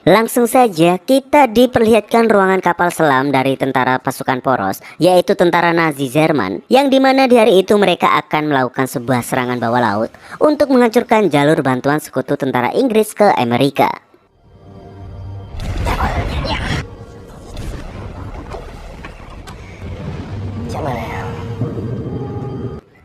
Langsung saja kita diperlihatkan ruangan kapal selam dari tentara pasukan poros, yaitu tentara Nazi Jerman, yang dimana di hari itu mereka akan melakukan sebuah serangan bawah laut untuk menghancurkan jalur bantuan sekutu tentara Inggris ke Amerika.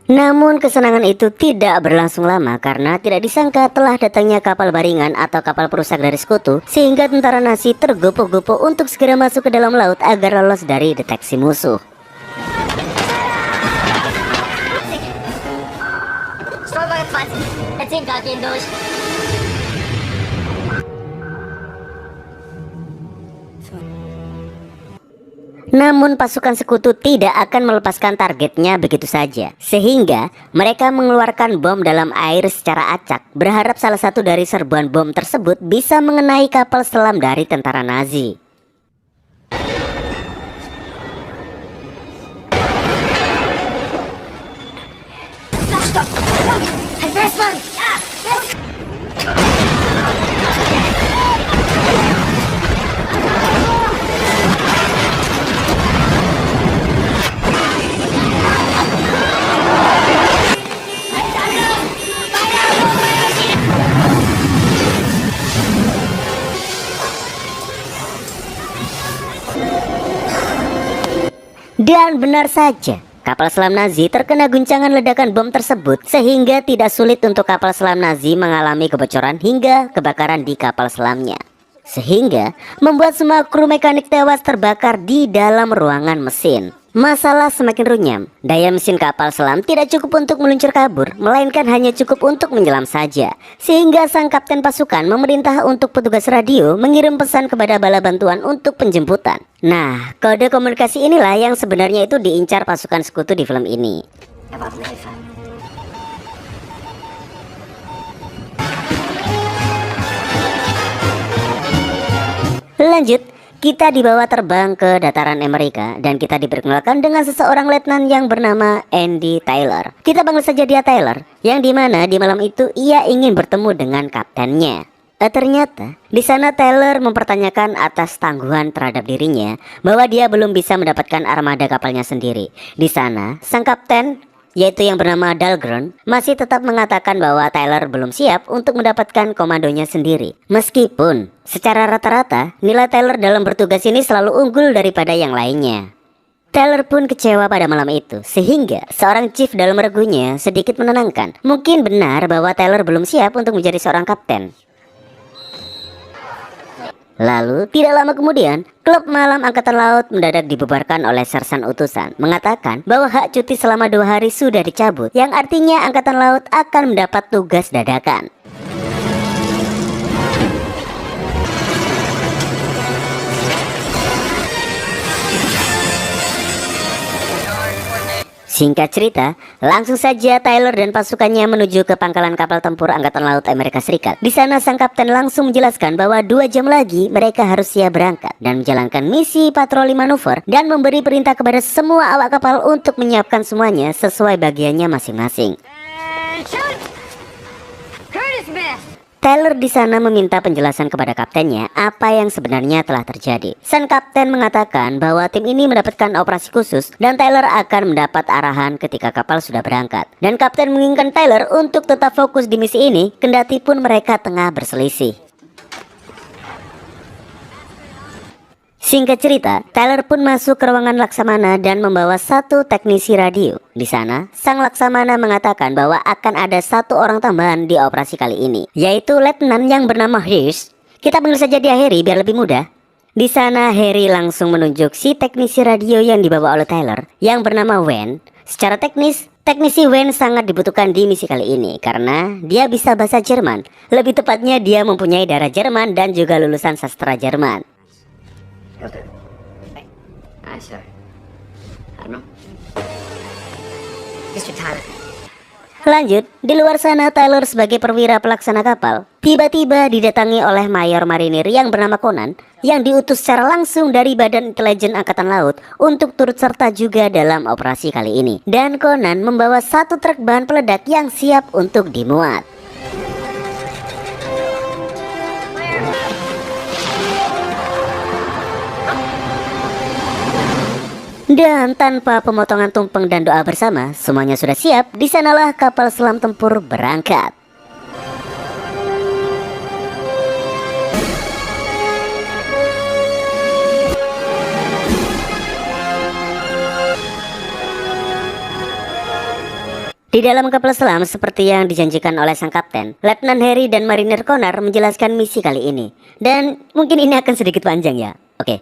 Namun kesenangan itu tidak berlangsung lama karena tidak disangka telah datangnya kapal baringan atau kapal perusak dari sekutu, sehingga tentara Nazi tergopoh-gopoh untuk segera masuk ke dalam laut agar lolos dari deteksi musuh. Namun pasukan sekutu tidak akan melepaskan targetnya begitu saja, sehingga mereka mengeluarkan bom dalam air secara acak, berharap salah satu dari serbuan bom tersebut bisa mengenai kapal selam dari tentara Nazi. Dan benar saja, kapal selam Nazi terkena guncangan ledakan bom tersebut, sehingga tidak sulit untuk kapal selam Nazi mengalami kebocoran hingga kebakaran di kapal selamnya, sehingga membuat semua kru mekanik tewas terbakar di dalam ruangan mesin. Masalah semakin runyam, daya mesin kapal selam tidak cukup untuk meluncur kabur, melainkan hanya cukup untuk menyelam saja, sehingga sang kapten pasukan memerintah untuk petugas radio mengirim pesan kepada bala bantuan untuk penjemputan. Nah, kode komunikasi inilah yang sebenarnya itu diincar pasukan sekutu di film ini. Lanjut, kita dibawa terbang ke dataran Amerika dan kita diperkenalkan dengan seseorang letnan yang bernama Andy Taylor. Kita panggil saja dia Taylor, yang dimana di malam itu ia ingin bertemu dengan kaptennya. Ternyata di sana Taylor mempertanyakan atas tangguhan terhadap dirinya bahwa dia belum bisa mendapatkan armada kapalnya sendiri. Di sana sang kapten, yaitu yang bernama Dahlgren, masih tetap mengatakan bahwa Taylor belum siap untuk mendapatkan komandonya sendiri. Meskipun secara rata-rata nilai Taylor dalam bertugas ini selalu unggul daripada yang lainnya. Taylor pun kecewa pada malam itu, sehingga seorang chief dalam regunya sedikit menenangkan. Mungkin benar bahwa Taylor belum siap untuk menjadi seorang kapten. Lalu, tidak lama kemudian, klub malam angkatan laut mendadak dibubarkan oleh sersan utusan, mengatakan bahwa hak cuti selama 2 hari sudah dicabut, yang artinya angkatan laut akan mendapat tugas dadakan. Singkat cerita, langsung saja Taylor dan pasukannya menuju ke pangkalan kapal tempur Angkatan Laut Amerika Serikat. Di sana sang kapten langsung menjelaskan bahwa 2 jam lagi mereka harus siap berangkat dan menjalankan misi patroli manuver dan memberi perintah kepada semua awak kapal untuk menyiapkan semuanya sesuai bagiannya masing-masing. Taylor di sana meminta penjelasan kepada kaptennya apa yang sebenarnya telah terjadi. Sang kapten mengatakan bahwa tim ini mendapatkan operasi khusus dan Taylor akan mendapat arahan ketika kapal sudah berangkat. Dan kapten menginginkan Taylor untuk tetap fokus di misi ini, kendati pun mereka tengah berselisih. Singkat cerita, Taylor pun masuk ke ruangan Laksamana dan membawa 1 teknisi radio. Di sana, sang Laksamana mengatakan bahwa akan ada 1 orang tambahan di operasi kali ini, yaitu letnan yang bernama Hirsch. Kita panggil saja dia Harry biar lebih mudah. Di sana, Harry langsung menunjuk si teknisi radio yang dibawa oleh Taylor, yang bernama Wen. Secara teknis, teknisi Wen sangat dibutuhkan di misi kali ini karena dia bisa bahasa Jerman. Lebih tepatnya, dia mempunyai darah Jerman dan juga lulusan sastra Jerman. Lanjut, di luar sana Taylor sebagai perwira pelaksana kapal tiba-tiba didatangi oleh mayor marinir yang bernama Conan, yang diutus secara langsung dari Badan Intelijen Angkatan Laut untuk turut serta juga dalam operasi kali ini. Dan Conan membawa 1 truk bahan peledak yang siap untuk dimuat. Dan tanpa pemotongan tumpeng dan doa bersama, semuanya sudah siap. Di sanalah kapal selam tempur berangkat. Di dalam kapal selam seperti yang dijanjikan oleh sang kapten, Letnan Harry dan Marinir Connor menjelaskan misi kali ini. Dan mungkin ini akan sedikit panjang ya. Oke.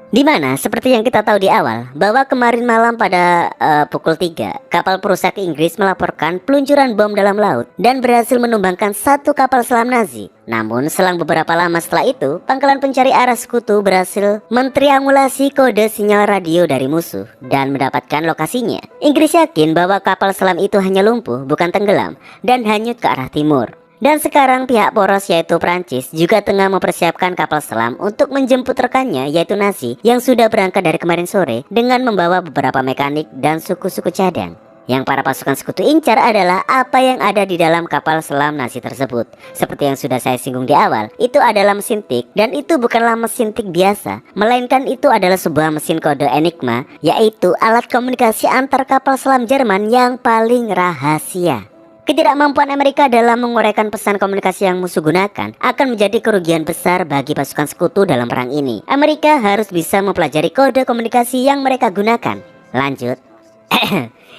Dimana seperti yang kita tahu di awal bahwa kemarin malam pada pukul 3 kapal perusak Inggris melaporkan peluncuran bom dalam laut dan berhasil menumbangkan satu kapal selam Nazi. Namun selang beberapa lama setelah itu, pangkalan pencari arah sekutu berhasil mentriangulasi kode sinyal radio dari musuh dan mendapatkan lokasinya. Inggris yakin bahwa kapal selam itu hanya lumpuh, bukan tenggelam, dan hanyut ke arah timur. Dan sekarang pihak poros yaitu Prancis juga tengah mempersiapkan kapal selam untuk menjemput rekannya yaitu Nazi yang sudah berangkat dari kemarin sore dengan membawa beberapa mekanik dan suku-suku cadang. Yang para pasukan sekutu incar adalah apa yang ada di dalam kapal selam Nazi tersebut. Seperti yang sudah saya singgung di awal, itu adalah mesin tik, dan itu bukanlah mesin tik biasa, melainkan itu adalah sebuah mesin kode Enigma, yaitu alat komunikasi antar kapal selam Jerman yang paling rahasia. Ketidakmampuan Amerika dalam menguraikan pesan komunikasi yang musuh gunakan akan menjadi kerugian besar bagi pasukan sekutu dalam perang ini. Amerika harus bisa mempelajari kode komunikasi yang mereka gunakan. Lanjut.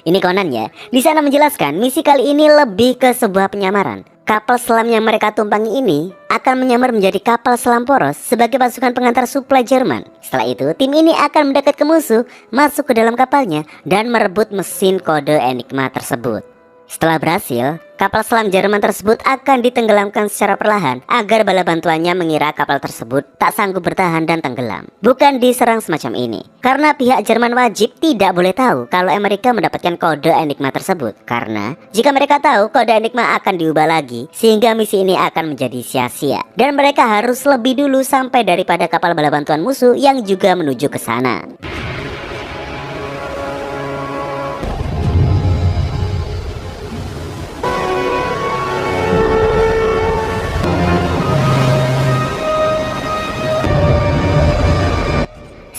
Ini Conan ya. Di sana menjelaskan misi kali ini lebih ke sebuah penyamaran. Kapal selam yang mereka tumpangi ini akan menyamar menjadi kapal selam poros sebagai pasukan pengantar suplai Jerman. Setelah itu, tim ini akan mendekat ke musuh, masuk ke dalam kapalnya, dan merebut mesin kode Enigma tersebut. Setelah berhasil, kapal selam Jerman tersebut akan ditenggelamkan secara perlahan agar bala bantuannya mengira kapal tersebut tak sanggup bertahan dan tenggelam. Bukan diserang semacam ini, karena pihak Jerman wajib tidak boleh tahu kalau Amerika mendapatkan kode Enigma tersebut. Karena jika mereka tahu, kode Enigma akan diubah lagi sehingga misi ini akan menjadi sia-sia. Dan mereka harus lebih dulu sampai daripada kapal bala bantuan musuh yang juga menuju ke sana.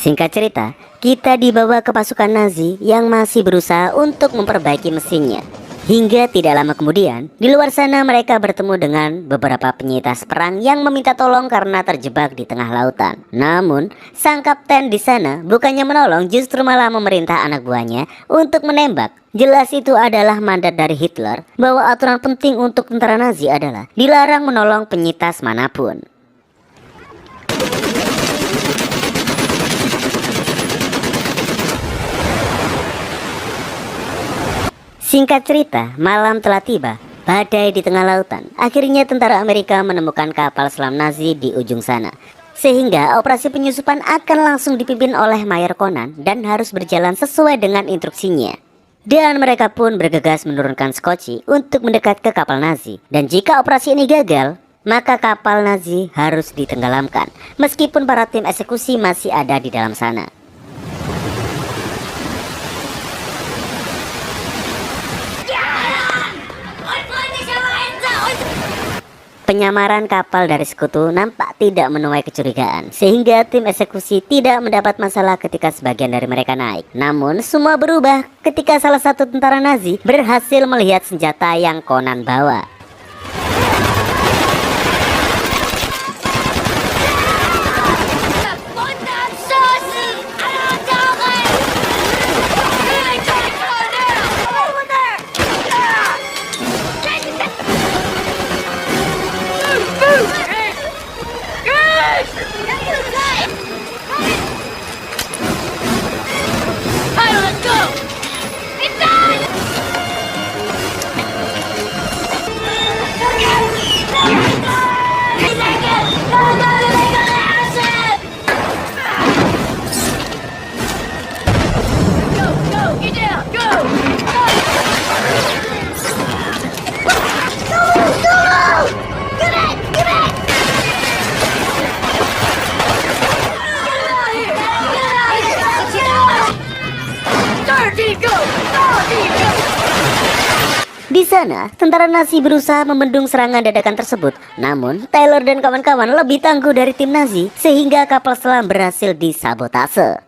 Singkat cerita, kita dibawa ke pasukan Nazi yang masih berusaha untuk memperbaiki mesinnya. Hingga tidak lama kemudian, di luar sana mereka bertemu dengan beberapa penyintas perang yang meminta tolong karena terjebak di tengah lautan. Namun, sang kapten di sana bukannya menolong, justru malah memerintah anak buahnya untuk menembak. Jelas itu adalah mandat dari Hitler bahwa aturan penting untuk tentara Nazi adalah dilarang menolong penyintas manapun. Singkat cerita, malam telah tiba, badai di tengah lautan. Akhirnya tentara Amerika menemukan kapal selam Nazi di ujung sana. Sehingga operasi penyusupan akan langsung dipimpin oleh Mayor Conan dan harus berjalan sesuai dengan instruksinya. Dan mereka pun bergegas menurunkan skoci untuk mendekat ke kapal Nazi. Dan jika operasi ini gagal, maka kapal Nazi harus ditenggelamkan, meskipun para tim eksekusi masih ada di dalam sana. Penyamaran kapal dari sekutu nampak tidak menuai kecurigaan, sehingga tim eksekusi tidak mendapat masalah ketika sebagian dari mereka naik. Namun semua berubah ketika salah satu tentara Nazi berhasil melihat senjata yang Conan bawa. Di sana, tentara Nazi berusaha membendung serangan dadakan tersebut. Namun, Taylor dan kawan-kawan lebih tangguh dari tim Nazi, sehingga kapal selam berhasil disabotase.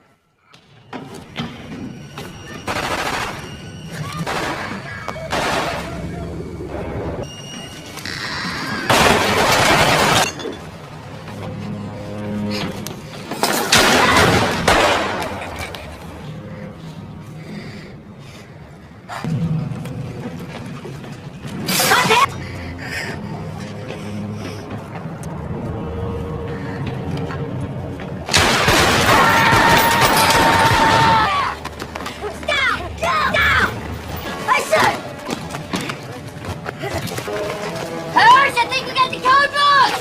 Hursh, I think we got the code book!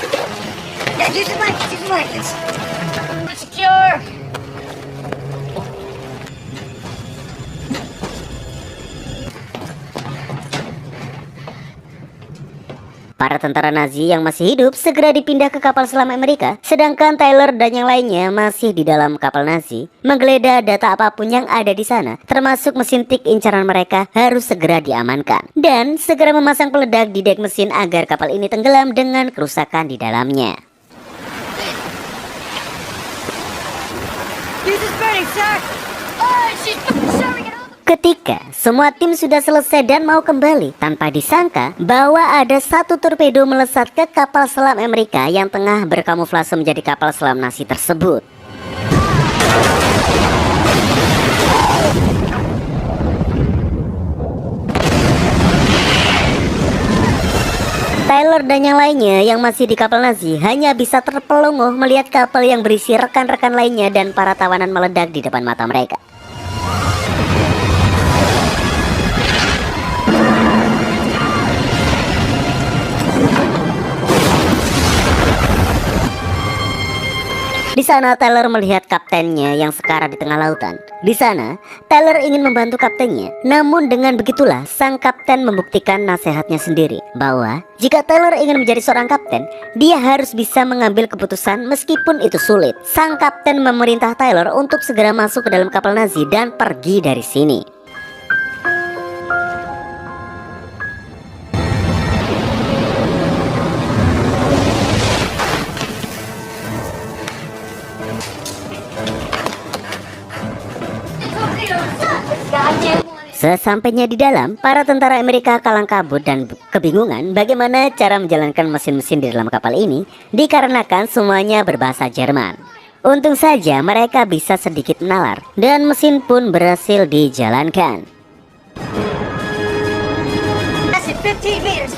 Yeah, use the blankets. We're secure. Para tentara Nazi yang masih hidup segera dipindah ke kapal selam Amerika, sedangkan Tyler dan yang lainnya masih di dalam kapal Nazi menggeledah data apapun yang ada di sana, termasuk mesin tik incaran mereka harus segera diamankan dan segera memasang peledak di dek mesin agar kapal ini tenggelam dengan kerusakan di dalamnya. Use this burning, sir. Oh, she's showing it all. Ketika semua tim sudah selesai dan mau kembali, tanpa disangka bahwa ada satu torpedo melesat ke kapal selam Amerika yang tengah berkamuflase menjadi kapal selam Nazi tersebut. Tyler dan yang lainnya yang masih di kapal Nazi hanya bisa terpelongo melihat kapal yang berisi rekan-rekan lainnya dan para tawanan meledak di depan mata mereka. Di sana Tyler melihat kaptennya yang sekarat di tengah lautan. Di sana Tyler ingin membantu kaptennya, namun dengan begitulah sang kapten membuktikan nasihatnya sendiri bahwa jika Tyler ingin menjadi seorang kapten, dia harus bisa mengambil keputusan meskipun itu sulit. Sang kapten memerintah Tyler untuk segera masuk ke dalam kapal Nazi dan pergi dari sini. Sesampainya di dalam, para tentara Amerika kalang kabut dan kebingungan bagaimana cara menjalankan mesin-mesin di dalam kapal ini dikarenakan semuanya berbahasa Jerman. Untung saja mereka bisa sedikit menalar dan mesin pun berhasil dijalankan. That's it, 15 meters.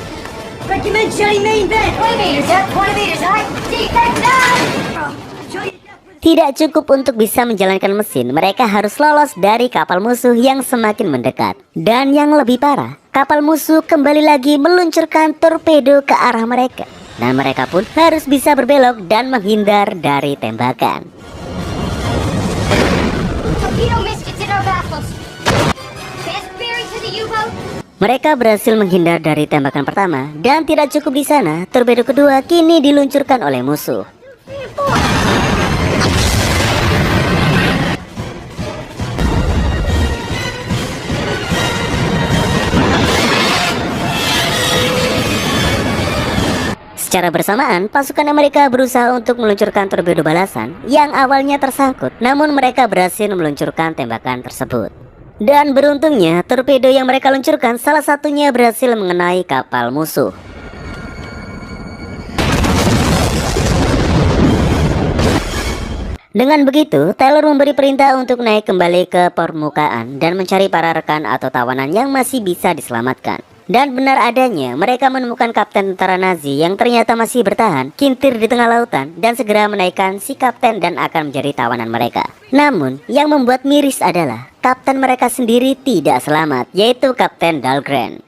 Recommend shutting main vent. 20 meters, yeah, 20 meters high. Defect down. Tidak cukup untuk bisa menjalankan mesin, mereka harus lolos dari kapal musuh yang semakin mendekat. Dan yang lebih parah, kapal musuh kembali lagi meluncurkan torpedo ke arah mereka. Dan mereka pun harus bisa berbelok dan menghindar dari tembakan. Torpedo misfits in our baffles. Fast bearing to the U-boat. Mereka berhasil menghindar dari tembakan pertama, dan tidak cukup di sana, torpedo kedua kini diluncurkan oleh musuh. Secara bersamaan, pasukan Amerika berusaha untuk meluncurkan torpedo balasan yang awalnya tersangkut, namun mereka berhasil meluncurkan tembakan tersebut. Dan beruntungnya, torpedo yang mereka luncurkan salah satunya berhasil mengenai kapal musuh. Dengan begitu, Tyler memberi perintah untuk naik kembali ke permukaan dan mencari para rekan atau tawanan yang masih bisa diselamatkan. Dan benar adanya, mereka menemukan kapten tentara Nazi yang ternyata masih bertahan kintir di tengah lautan dan segera menaikkan si kapten dan akan menjadi tawanan mereka. Namun, yang membuat miris adalah kapten mereka sendiri tidak selamat, yaitu Kapten Dahlgren.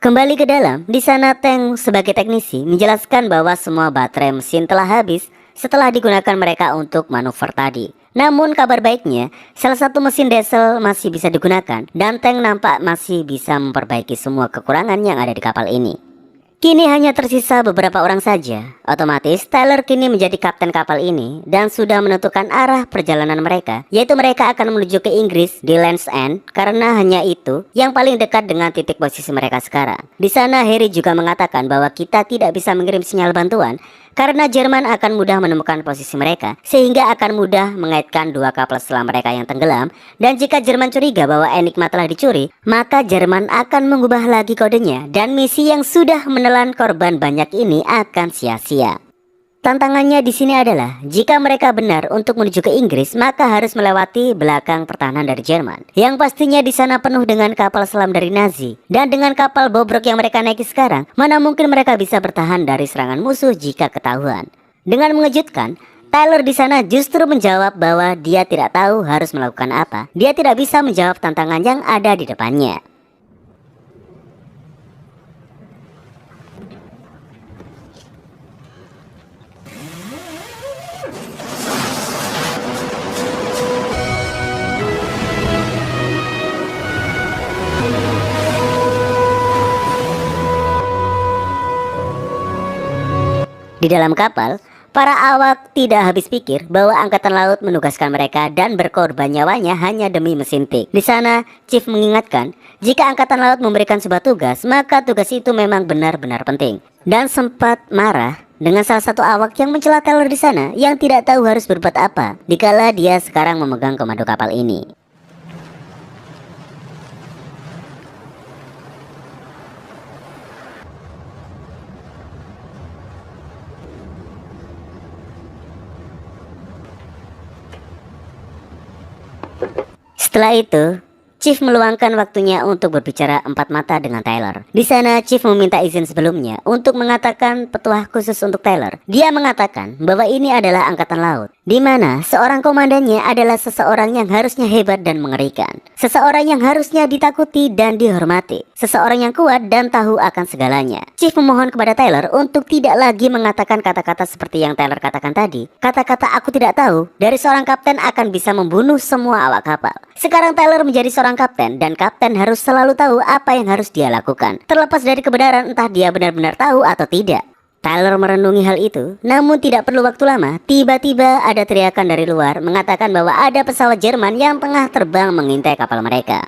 Kembali ke dalam, di sana Tank sebagai teknisi menjelaskan bahwa semua baterai mesin telah habis setelah digunakan mereka untuk manuver tadi. Namun kabar baiknya, salah satu mesin diesel masih bisa digunakan dan Tank nampak masih bisa memperbaiki semua kekurangan yang ada di kapal ini. Kini hanya tersisa beberapa orang saja Otomatis Tyler kini menjadi kapten kapal ini dan sudah menentukan arah perjalanan mereka, yaitu mereka akan menuju ke Inggris di Land's End karena hanya itu yang paling dekat dengan titik posisi mereka sekarang. Di sana Harry juga mengatakan bahwa kita tidak bisa mengirim sinyal bantuan karena Jerman akan mudah menemukan posisi mereka, sehingga akan mudah mengaitkan dua kapal selam mereka yang tenggelam. Dan jika Jerman curiga bahwa Enigma telah dicuri, maka Jerman akan mengubah lagi kodenya dan misi yang sudah menelan korban banyak ini akan sia-sia. Tantangannya di sini adalah jika mereka benar untuk menuju ke Inggris, maka harus melewati belakang pertahanan dari Jerman, yang pastinya di sana penuh dengan kapal selam dari Nazi. Dan dengan kapal bobrok yang mereka naiki sekarang, mana mungkin mereka bisa bertahan dari serangan musuh jika ketahuan. Dengan mengejutkan, Tyler di sana justru menjawab bahwa dia tidak tahu harus melakukan apa. Dia tidak bisa menjawab tantangan yang ada di depannya. Di dalam kapal, para awak tidak habis pikir bahwa angkatan laut menugaskan mereka dan berkorban nyawanya hanya demi mesin tik. Di sana, Chief mengingatkan, jika angkatan laut memberikan sebuah tugas, maka tugas itu memang benar-benar penting. Dan sempat marah dengan salah satu awak yang mencela Tyler di sana yang tidak tahu harus berbuat apa dikala dia sekarang memegang komando kapal ini. Setelah itu, Chief meluangkan waktunya untuk berbicara empat mata dengan Tyler. Di sana, Chief meminta izin sebelumnya untuk mengatakan petuah khusus untuk Tyler. Dia mengatakan bahwa ini adalah angkatan laut, di mana seorang komandannya adalah seseorang yang harusnya hebat dan mengerikan, seseorang yang harusnya ditakuti dan dihormati, seseorang yang kuat dan tahu akan segalanya. Chief memohon kepada Tyler untuk tidak lagi mengatakan kata-kata seperti yang Tyler katakan tadi. Kata-kata "aku tidak tahu" dari seorang kapten akan bisa membunuh semua awak kapal. Sekarang Tyler menjadi seorang kapten, dan kapten harus selalu tahu apa yang harus dia lakukan, terlepas dari kebenaran entah dia benar-benar tahu atau tidak. Tyler merenungi hal itu, namun tidak perlu waktu lama, tiba-tiba ada teriakan dari luar mengatakan bahwa ada pesawat Jerman yang tengah terbang mengintai kapal mereka.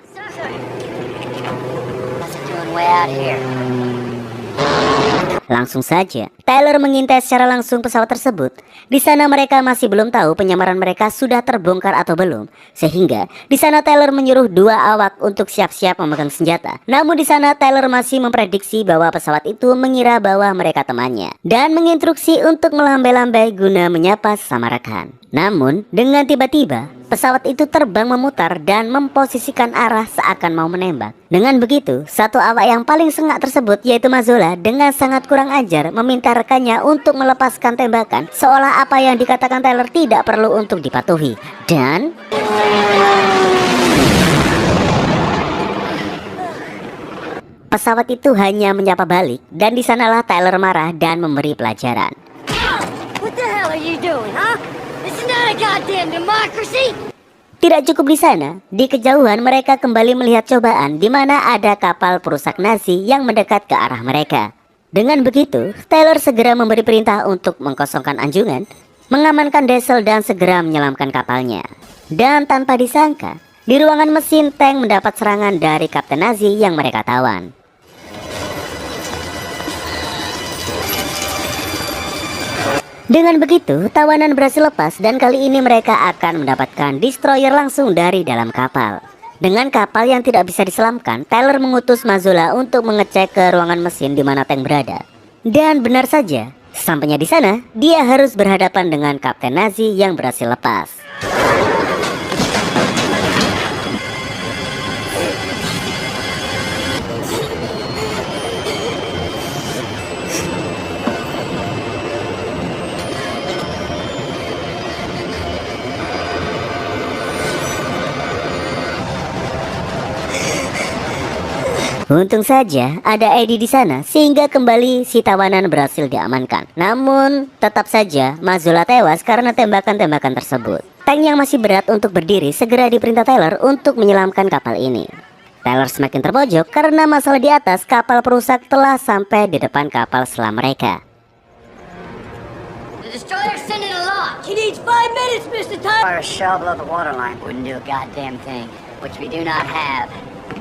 Langsung saja, Tyler mengintai secara langsung pesawat tersebut. Di sana mereka masih belum tahu penyamaran mereka sudah terbongkar atau belum, sehingga di sana Tyler menyuruh dua awak untuk siap-siap memegang senjata. Namun di sana Tyler masih memprediksi bahwa pesawat itu mengira bahwa mereka temannya dan menginstruksi untuk melambai-lambai guna menyapa sesama rekan. Namun dengan tiba-tiba pesawat itu terbang memutar dan memposisikan arah seakan mau menembak. Dengan begitu, satu awak yang paling sengak tersebut, yaitu Mazola, dengan sangat kurang ajar meminta rekannya untuk melepaskan tembakan, seolah apa yang dikatakan Tyler tidak perlu untuk dipatuhi. Dan pesawat itu hanya menyapa balik, dan di sanalah Tyler marah dan memberi pelajaran. What the hell are you doing, huh? This is not a goddamn democracy! Tidak cukup di sana, di kejauhan mereka kembali melihat cobaan di mana ada kapal perusak Nazi yang mendekat ke arah mereka. Dengan begitu, Tyler segera memberi perintah untuk mengkosongkan anjungan, mengamankan Diesel dan segera menyelamkan kapalnya. Dan tanpa disangka, di ruangan mesin tank mendapat serangan dari Kapten Nazi yang mereka tawan. Dengan begitu, tawanan berhasil lepas dan kali ini mereka akan mendapatkan destroyer langsung dari dalam kapal. Dengan kapal yang tidak bisa diselamkan, Tyler mengutus Mazola untuk mengecek ke ruangan mesin di mana tank berada. Dan benar saja, sampainya di sana, dia harus berhadapan dengan Kapten Nazi yang berhasil lepas. Untung saja ada Eddie di sana sehingga kembali si tawanan berhasil diamankan. Namun tetap saja Mazola tewas karena tembakan-tembakan tersebut. Tank yang masih berat untuk berdiri segera diperintah Tyler untuk menyelamkan kapal ini. Tyler semakin terpojok karena masalah di atas kapal perusak telah sampai di depan kapal selam mereka. destroyer, send it aloft. He needs 5 minutes, Mr. Tyler. Fire a shell below the waterline. Wouldn't do a goddamn thing, which we do not have.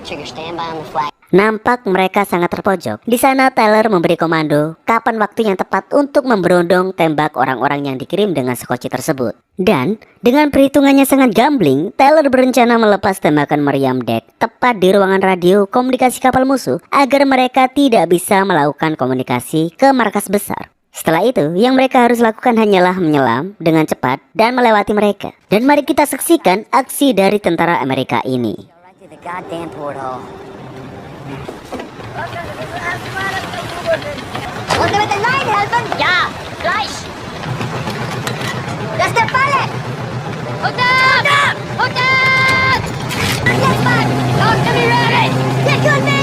Trigger, stand by on the flag. Nampak mereka sangat terpojok. Di sana Tyler memberi komando kapan waktu yang tepat untuk memberondong tembak orang-orang yang dikirim dengan skoci tersebut. Dan dengan perhitungannya sangat gambling, Tyler berencana melepas tembakan meriam deck tepat di ruangan radio komunikasi kapal musuh agar mereka tidak bisa melakukan komunikasi ke markas besar. Setelah itu, yang mereka harus lakukan hanyalah menyelam dengan cepat dan melewati mereka. Dan mari kita saksikan aksi dari tentara Amerika ini. Right through the goddamn porthole. ¿Dónde mete el aire, Alton? Ya, Flash. ¡Las de Pale! ¡Hold up! ¡Hold up! Yes, man! Talk to me, Rabbit! Get good, man!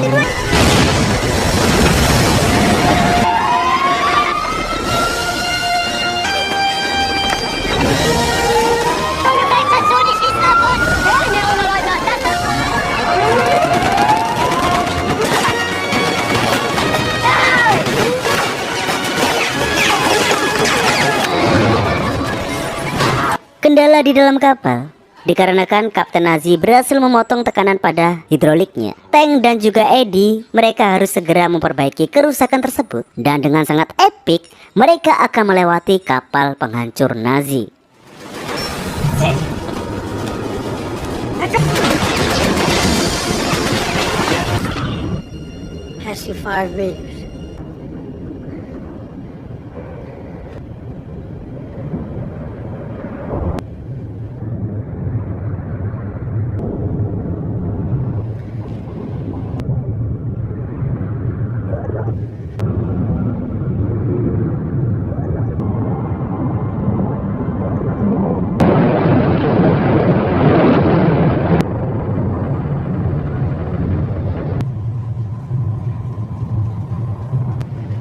Kendala di dalam kapal dikarenakan Kapten Nazi berhasil memotong tekanan pada hidroliknya. Tank dan juga Eddie, mereka harus segera memperbaiki kerusakan tersebut. Dan dengan sangat epik, mereka akan melewati kapal penghancur Nazi. Pass you 5 meters.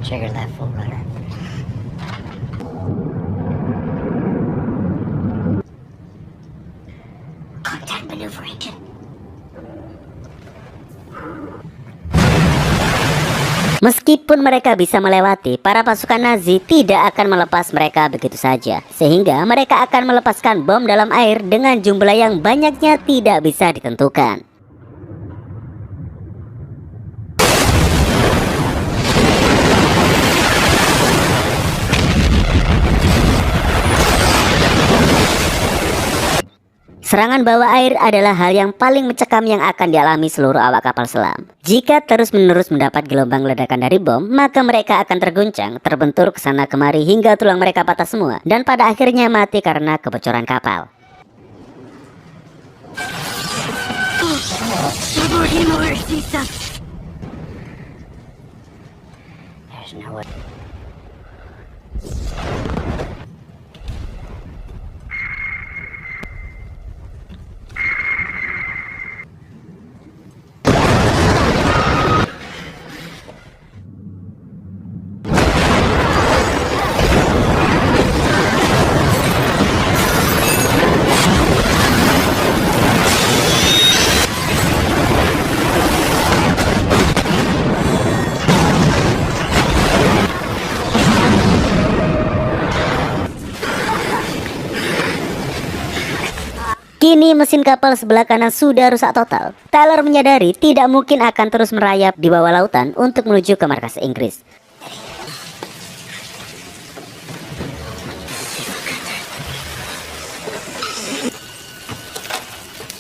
Trigger that full rudder. Contact maneuver engine. Meskipun mereka bisa melewati, para pasukan Nazi tidak akan melepas mereka begitu saja. Sehingga mereka akan melepaskan bom dalam air dengan jumlah yang banyaknya tidak bisa ditentukan. Serangan bawah air adalah hal yang paling mencekam yang akan dialami seluruh awak kapal selam. Jika terus-menerus mendapat gelombang ledakan dari bom, maka mereka akan terguncang, terbentur ke sana kemari hingga tulang mereka patah semua, dan pada akhirnya mati karena kebocoran kapal. There's no way. Kini mesin kapal sebelah kanan sudah rusak total. Tyler menyadari tidak mungkin akan terus merayap di bawah lautan untuk menuju ke markas Inggris.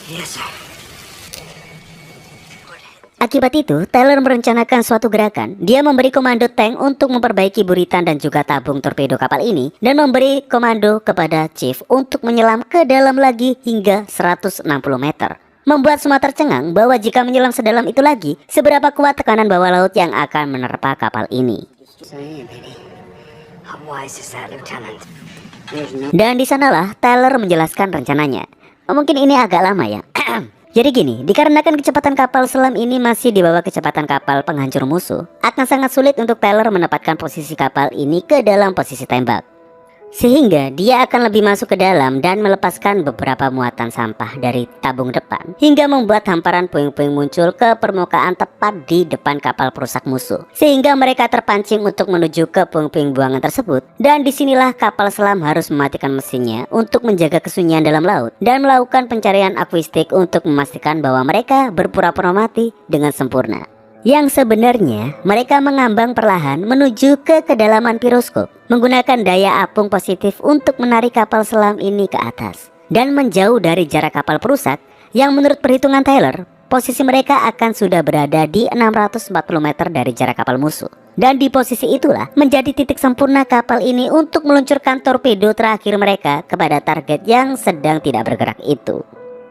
Yes, sir. Akibat itu, Tyler merencanakan suatu gerakan. Dia memberi komando tank untuk memperbaiki buritan dan juga tabung torpedo kapal ini, dan memberi komando kepada Chief untuk menyelam ke dalam lagi hingga 160 meter. Membuat semua tercengang bahwa jika menyelam sedalam itu lagi, seberapa kuat tekanan bawah laut yang akan menerpa kapal ini. Dan di sanalah Tyler menjelaskan rencananya. Mungkin ini agak lama ya. Jadi gini, dikarenakan kecepatan kapal selam ini masih di bawah kecepatan kapal penghancur musuh, akan sangat sulit untuk Tyler menempatkan posisi kapal ini ke dalam posisi tembak. sehingga dia akan lebih masuk ke dalam dan melepaskan beberapa muatan sampah dari tabung depan, hingga membuat hamparan puing-puing muncul ke permukaan tepat di depan kapal perusak musuh, sehingga mereka terpancing untuk menuju ke puing-puing buangan tersebut. Dan disinilah kapal selam harus mematikan mesinnya untuk menjaga kesunyian dalam laut dan melakukan pencarian akuistik untuk memastikan bahwa mereka berpura-pura mati dengan sempurna. Yang sebenarnya mereka mengambang perlahan menuju ke kedalaman piroskop menggunakan daya apung positif untuk menarik kapal selam ini ke atas dan menjauh dari jarak kapal perusak yang menurut perhitungan Taylor, posisi mereka akan sudah berada di 640 meter dari jarak kapal musuh. Dan di posisi itulah menjadi titik sempurna kapal ini untuk meluncurkan torpedo terakhir mereka kepada target yang sedang tidak bergerak itu.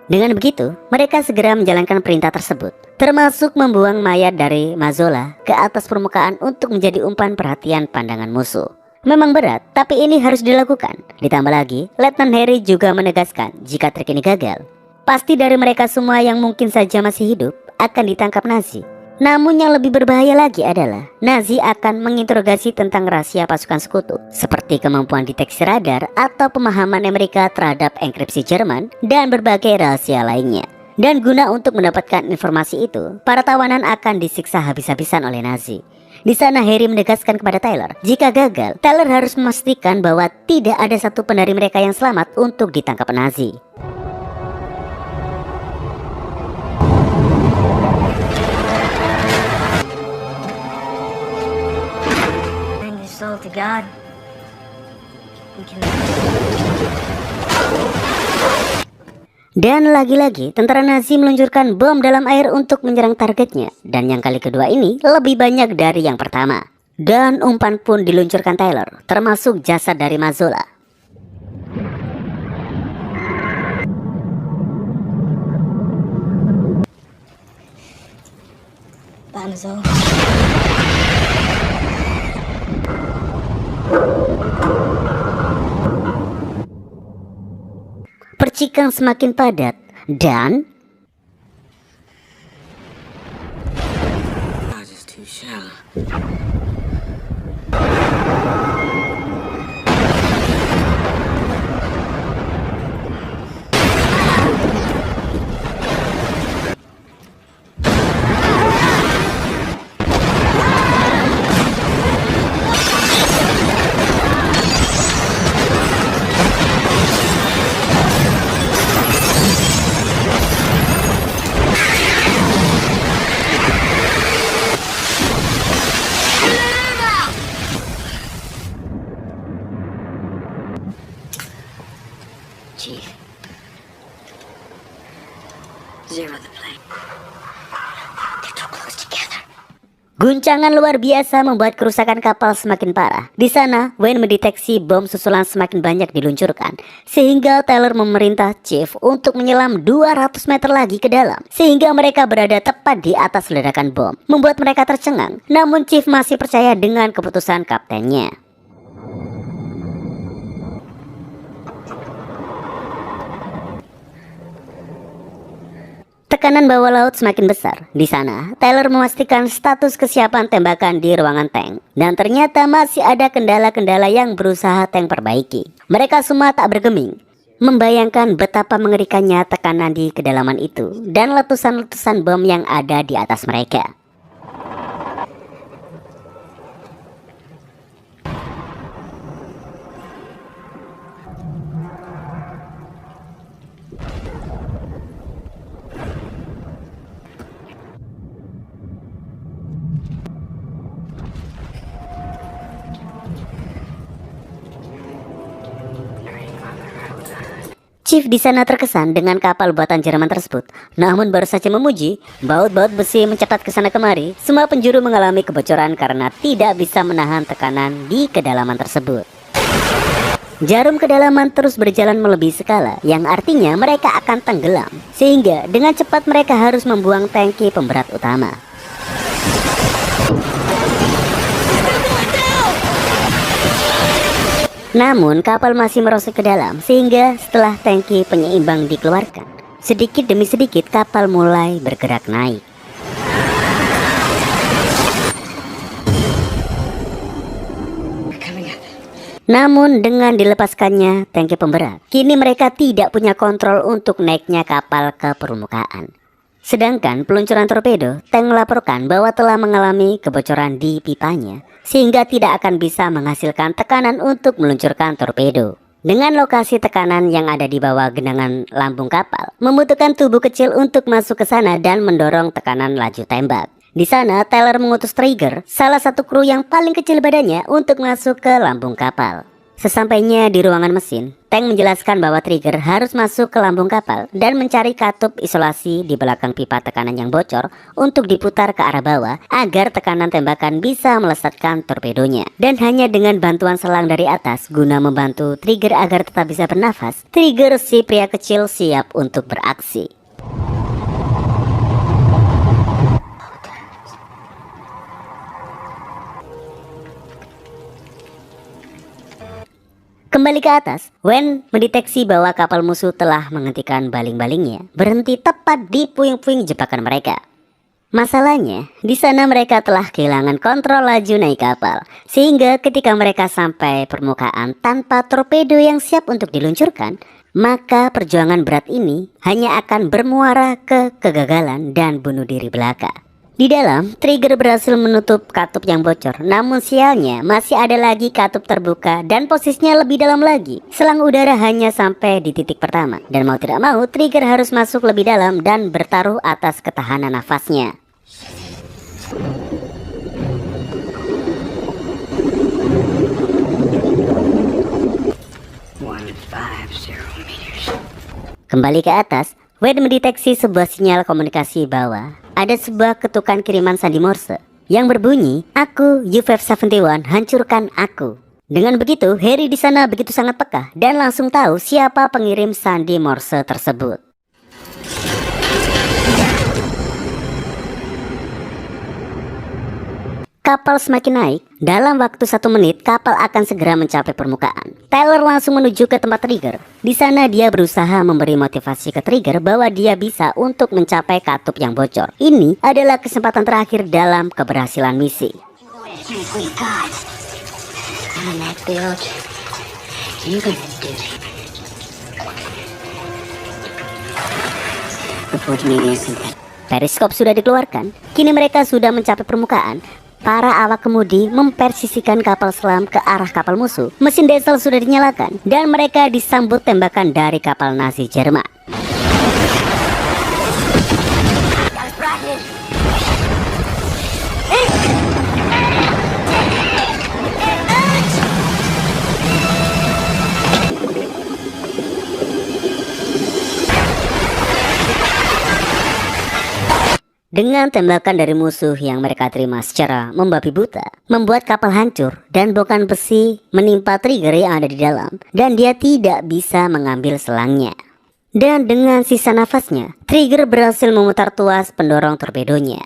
Dengan begitu, mereka segera menjalankan perintah tersebut, termasuk membuang mayat dari Mazzola ke atas permukaan untuk menjadi umpan perhatian pandangan musuh. Memang berat, tapi ini harus dilakukan. Ditambah lagi, Letnan Harry juga menegaskan jika trik ini gagal, pasti dari mereka semua yang mungkin saja masih hidup akan ditangkap Nazi. Namun yang lebih berbahaya lagi adalah Nazi akan menginterogasi tentang rahasia pasukan sekutu, seperti kemampuan deteksi radar atau pemahaman Amerika terhadap enkripsi Jerman dan berbagai rahasia lainnya. Dan guna untuk mendapatkan informasi itu, para tawanan akan disiksa habis-habisan oleh Nazi. Di sana Harry menegaskan kepada Taylor, jika gagal, Taylor harus memastikan bahwa tidak ada satu pun dari mereka yang selamat untuk ditangkap Nazi. Soul to God. Dan lagi-lagi tentara Nazi meluncurkan bom dalam air untuk menyerang targetnya. Dan yang kali kedua ini lebih banyak dari yang pertama. Dan umpan pun diluncurkan Taylor, termasuk jasad dari Mazzola. Banzo. Percikan semakin padat dan Chief. Zero the plane. They're too close together. guncangan luar biasa membuat kerusakan kapal semakin parah. Di sana, Wayne mendeteksi bom susulan semakin banyak diluncurkan, sehingga Taylor memerintah Chief untuk menyelam 200 meter lagi ke dalam, sehingga mereka berada tepat di atas ledakan bom, membuat mereka tercengang. Namun Chief masih percaya dengan keputusan kaptennya. Tekanan bawah laut semakin besar. Di sana, Taylor memastikan status kesiapan tembakan di ruangan tank. Dan ternyata masih ada kendala-kendala yang berusaha tank perbaiki. Mereka semua tak bergeming, membayangkan betapa mengerikannya tekanan di kedalaman itu dan letusan-letusan bom yang ada di atas mereka. Chief di sana terkesan dengan kapal buatan Jerman tersebut. Namun baru saja memuji, baut-baut besi mencepat ke sana kemari. Semua penjuru mengalami kebocoran karena tidak bisa menahan tekanan di kedalaman tersebut. Jarum kedalaman terus berjalan melebihi skala, yang artinya mereka akan tenggelam. Sehingga dengan cepat mereka harus membuang tangki pemberat utama. Namun kapal masih merosot ke dalam, sehingga setelah tangki penyeimbang dikeluarkan, sedikit demi sedikit kapal mulai bergerak naik. Namun dengan dilepaskannya tangki pemberat, kini mereka tidak punya kontrol untuk naiknya kapal ke permukaan. Sedangkan peluncuran torpedo, tank melaporkan bahwa telah mengalami kebocoran di pipanya, sehingga tidak akan bisa menghasilkan tekanan untuk meluncurkan torpedo. Dengan lokasi tekanan yang ada di bawah genangan lambung kapal, membutuhkan tubuh kecil untuk masuk ke sana dan mendorong tekanan laju tembak. Di sana, Tyler mengutus Trigger, salah satu kru yang paling kecil badannya, untuk masuk ke lambung kapal. Sesampainya di ruangan mesin, tank menjelaskan bahwa Trigger harus masuk ke lambung kapal dan mencari katup isolasi di belakang pipa tekanan yang bocor untuk diputar ke arah bawah agar tekanan tembakan bisa melesatkan torpedonya. Dan hanya dengan bantuan selang dari atas guna membantu Trigger agar tetap bisa bernafas, Trigger si pria kecil siap untuk beraksi. Kembali ke atas, Wen mendeteksi bahwa kapal musuh telah menghentikan baling-balingnya, berhenti tepat di puing-puing jebakan mereka. Masalahnya, di sana mereka telah kehilangan kontrol laju naik kapal, sehingga ketika mereka sampai permukaan tanpa torpedo yang siap untuk diluncurkan, maka perjuangan berat ini hanya akan bermuara ke kegagalan dan bunuh diri belaka. Di dalam, Trigger berhasil menutup katup yang bocor, namun sialnya masih ada lagi katup terbuka dan posisinya lebih dalam lagi. Selang udara hanya sampai di titik pertama, dan mau tidak mau Trigger harus masuk lebih dalam dan bertaruh atas ketahanan nafasnya. Kembali ke atas, Wade mendeteksi sebuah sinyal komunikasi bahwa ada sebuah ketukan kiriman sandi Morse yang berbunyi, "Aku UF-71, hancurkan aku." Dengan begitu, Harry di sana begitu sangat peka dan langsung tahu siapa pengirim sandi Morse tersebut. Kapal semakin naik, dalam waktu 1 menit kapal akan segera mencapai permukaan. Tyler langsung menuju ke tempat Trigger. Di sana dia berusaha memberi motivasi ke Trigger bahwa dia bisa untuk mencapai katup yang bocor. Ini adalah kesempatan terakhir dalam keberhasilan misi. Periskop sudah dikeluarkan, kini mereka sudah mencapai permukaan. Para awak kemudi mempersisikan kapal selam ke arah kapal musuh. Mesin diesel sudah dinyalakan dan mereka disambut tembakan dari kapal Nazi Jerman. Dengan tembakan dari musuh yang mereka terima secara membabi buta, membuat kapal hancur dan bokan besi menimpa Trigger yang ada di dalam, dan dia tidak bisa mengambil selangnya. Dan dengan sisa nafasnya, Trigger berhasil memutar tuas pendorong torpedonya.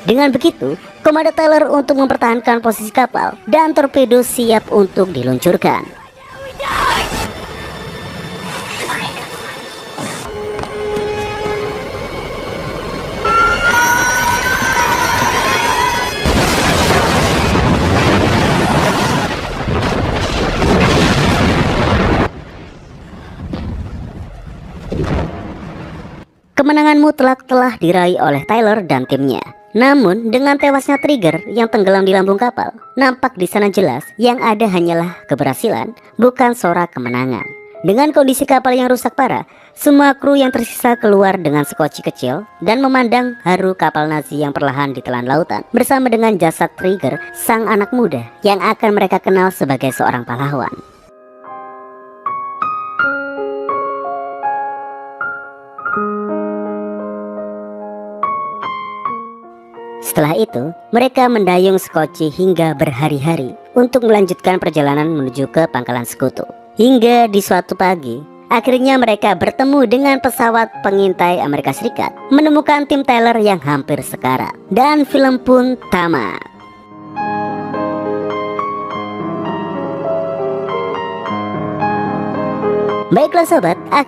Dengan begitu, komando Tyler untuk mempertahankan posisi kapal dan torpedo siap untuk diluncurkan. Kemenangan mutlak telah diraih oleh Tyler dan timnya. Namun, dengan tewasnya Trigger yang tenggelam di lambung kapal, nampak di sana jelas yang ada hanyalah keberhasilan, bukan sorak kemenangan. Dengan kondisi kapal yang rusak parah, semua kru yang tersisa keluar dengan sekoci kecil dan memandang haru kapal Nazi yang perlahan ditelan lautan bersama dengan jasad Trigger, sang anak muda yang akan mereka kenal sebagai seorang pahlawan. Setelah itu, mereka mendayung sekoci hingga berhari-hari untuk melanjutkan perjalanan menuju ke pangkalan sekutu. Hingga di suatu pagi, akhirnya mereka bertemu dengan pesawat pengintai Amerika Serikat, menemukan tim Tyler yang hampir sekarat, dan film pun tamat. Baiklah sobat,